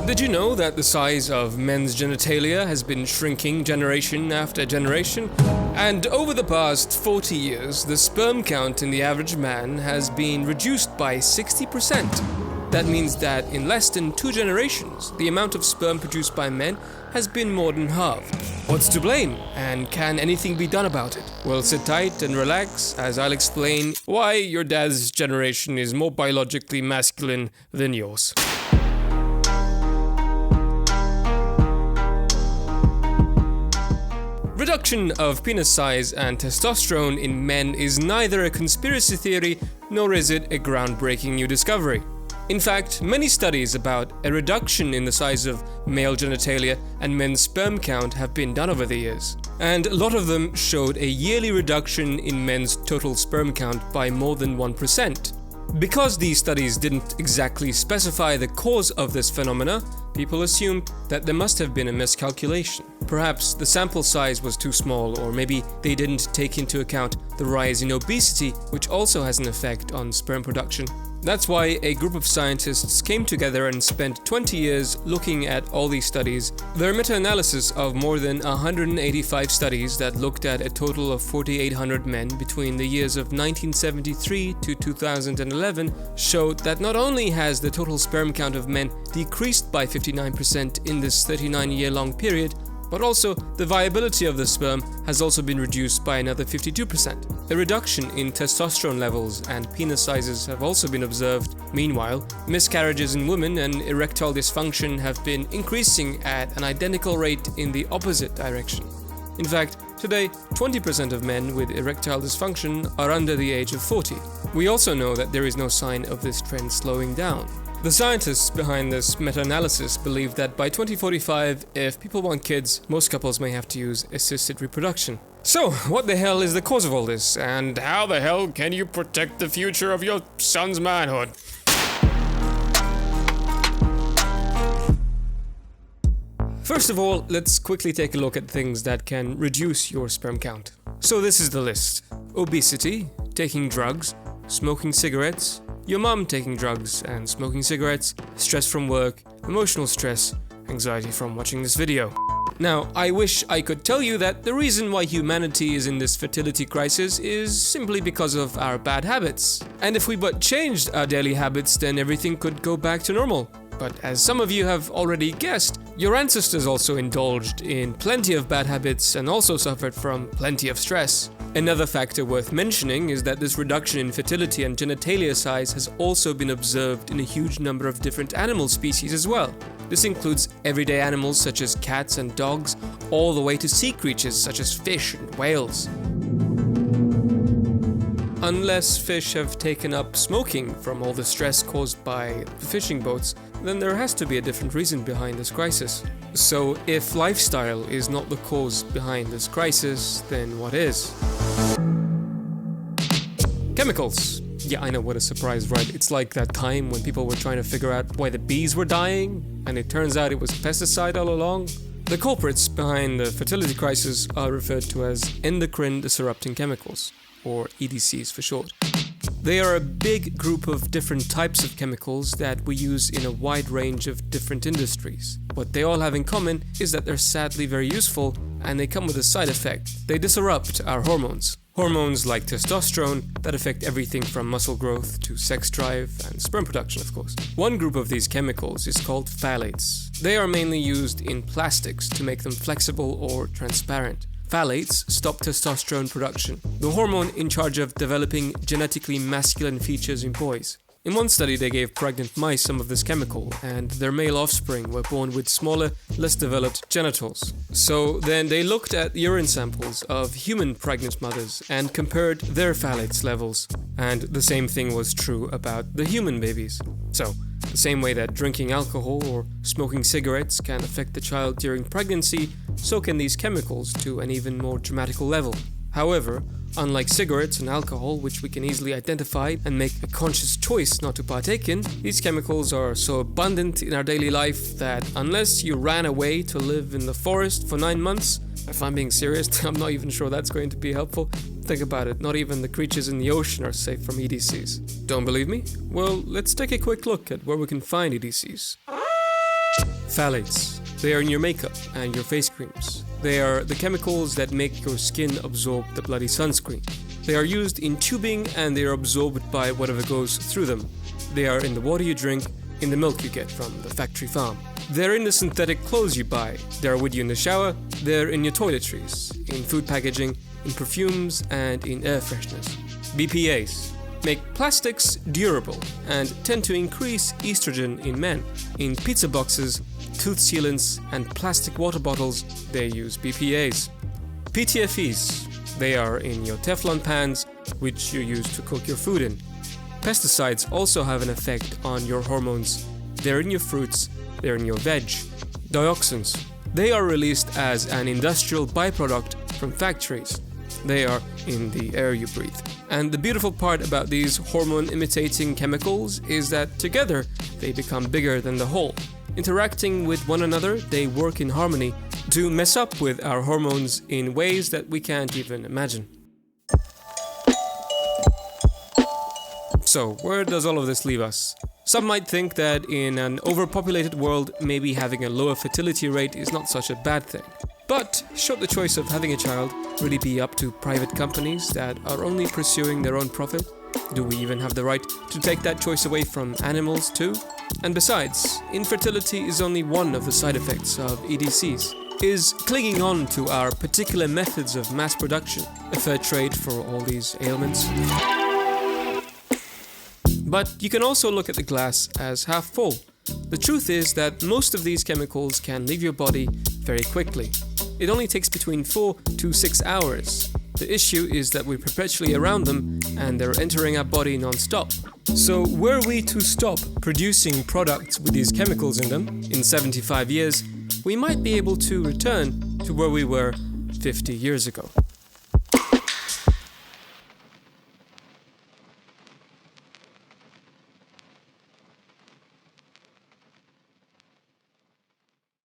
Did you know that the size of men's genitalia has been shrinking generation after generation? And over the past 40 years, the sperm count in the average man has been reduced by 60%. That means that in less than 2 generations, the amount of sperm produced by men has been more than halved. What's to blame? And can anything be done about it? Well, sit tight and relax as I'll explain why your dad's generation is more biologically masculine than yours. Reduction of penis size and testosterone in men is neither a conspiracy theory nor is it a groundbreaking new discovery. In fact, many studies about a reduction in the size of male genitalia and men's sperm count have been done over the years. And a lot of them showed a yearly reduction in men's total sperm count by more than 1%. Because these studies didn't exactly specify the cause of this phenomena, people assumed that there must have been a miscalculation. Perhaps the sample size was too small, or maybe they didn't take into account the rise in obesity, which also has an effect on sperm production. That's why a group of scientists came together and spent 20 years looking at all these studies. Their meta-analysis of more than 185 studies that looked at a total of 4,800 men between the years of 1973 to 2011 showed that not only has the total sperm count of men decreased by 59% in this 39-year-long period, but also the viability of the sperm has also been reduced by another 52%. A reduction in testosterone levels and penis sizes have also been observed. Meanwhile, miscarriages in women and erectile dysfunction have been increasing at an identical rate in the opposite direction. In fact, today, 20% of men with erectile dysfunction are under the age of 40. We also know that there is no sign of this trend slowing down. The scientists behind this meta-analysis believe that by 2045, if people want kids, most couples may have to use assisted reproduction. So, what the hell is the cause of all this? And how the hell can you protect the future of your son's manhood? First of all, let's quickly take a look at things that can reduce your sperm count. So this is the list. Obesity, taking drugs, smoking cigarettes, your mom taking drugs and smoking cigarettes, stress from work, emotional stress, anxiety from watching this video. Now, I wish I could tell you that the reason why humanity is in this fertility crisis is simply because of our bad habits. And if we but changed our daily habits, then everything could go back to normal. But as some of you have already guessed, your ancestors also indulged in plenty of bad habits and also suffered from plenty of stress. Another factor worth mentioning is that this reduction in fertility and genitalia size has also been observed in a huge number of different animal species as well. This includes everyday animals such as cats and dogs, all the way to sea creatures such as fish and whales. Unless fish have taken up smoking from all the stress caused by fishing boats, then there has to be a different reason behind this crisis. So if lifestyle is not the cause behind this crisis, then what is? Chemicals. Yeah, I know, what a surprise, right? It's like that time when people were trying to figure out why the bees were dying, and it turns out it was pesticide all along. The culprits behind the fertility crisis are referred to as endocrine-disrupting chemicals, or EDCs for short. They are a big group of different types of chemicals that we use in a wide range of different industries. What they all have in common is that they're sadly very useful, and they come with a side effect. They disrupt our hormones. Hormones like testosterone that affect everything from muscle growth to sex drive and sperm production, of course. One group of these chemicals is called phthalates. They are mainly used in plastics to make them flexible or transparent. Phthalates stop testosterone production, the hormone in charge of developing genetically masculine features in boys. In one study, they gave pregnant mice some of this chemical, and their male offspring were born with smaller, less developed genitals. So then they looked at urine samples of human pregnant mothers and compared their phthalates levels. And the same thing was true about the human babies. So, the same way that drinking alcohol or smoking cigarettes can affect the child during pregnancy, so can these chemicals to an even more dramatical level. However, unlike cigarettes and alcohol, which we can easily identify and make a conscious choice not to partake in, these chemicals are so abundant in our daily life that unless you ran away to live in the forest for 9 months, if I'm being serious, I'm not even sure that's going to be helpful. Think about it, not even the creatures in the ocean are safe from EDCs. Don't believe me? Well, let's take a quick look at where we can find EDCs. Phthalates. They are in your makeup and your face creams. They are the chemicals that make your skin absorb the bloody sunscreen. They are used in tubing and they are absorbed by whatever goes through them. They are in the water you drink, in the milk you get from the factory farm. They're in the synthetic clothes you buy. They're with you in the shower. They're in your toiletries, in food packaging, in perfumes, and in air fresheners. BPAs make plastics durable and tend to increase estrogen in men. In pizza boxes, tooth sealants, and plastic water bottles, they use BPAs. PTFEs. They are in your Teflon pans, which you use to cook your food in. Pesticides also have an effect on your hormones. They're in your fruits, they're in your veg. Dioxins. They are released as an industrial byproduct from factories. They are in the air you breathe. And the beautiful part about these hormone-imitating chemicals is that together they become bigger than the whole. Interacting with one another, they work in harmony to mess up with our hormones in ways that we can't even imagine. So, where does all of this leave us? Some might think that in an overpopulated world, maybe having a lower fertility rate is not such a bad thing. But should the choice of having a child really be up to private companies that are only pursuing their own profit? Do we even have the right to take that choice away from animals too? And besides, infertility is only one of the side effects of EDCs. Is clinging on to our particular methods of mass production a fair trade for all these ailments? But you can also look at the glass as half full. The truth is that most of these chemicals can leave your body very quickly. It only takes between 4 to 6 hours. The issue is that we're perpetually around them and they're entering our body non-stop. So were we to stop producing products with these chemicals in them in 75 years, we might be able to return to where we were 50 years ago.